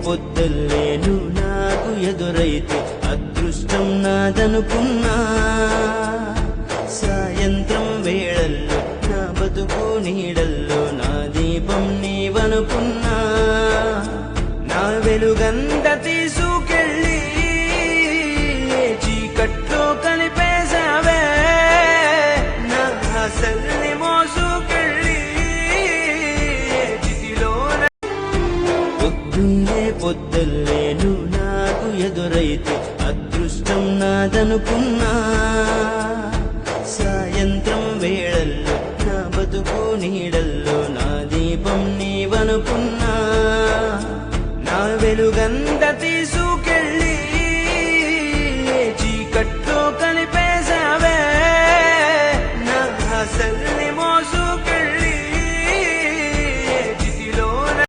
పొద్దుల్లేను నాకు ఎదురైతే అదృష్టం నాదనుకున్నా. సాయంత్రం వేళల్లో నా బతుకు నీడల్లో నా దీపం నీవనుకున్నా. నా వెలుగంత తీసుకెళ్ళి చీకట్లో కలిపేశావే, నా ఆశల్ని మోసుకెళ్ళి చితిలోన. పొద్దుల్లేను నాకు ఎదురైతే అదృష్టం నాదనుకున్నా. సాయంత్రం వేళల్లో నా బతుకు నీడల్లో నా దీపం నీవనుకున్నా. నా వెలుగంత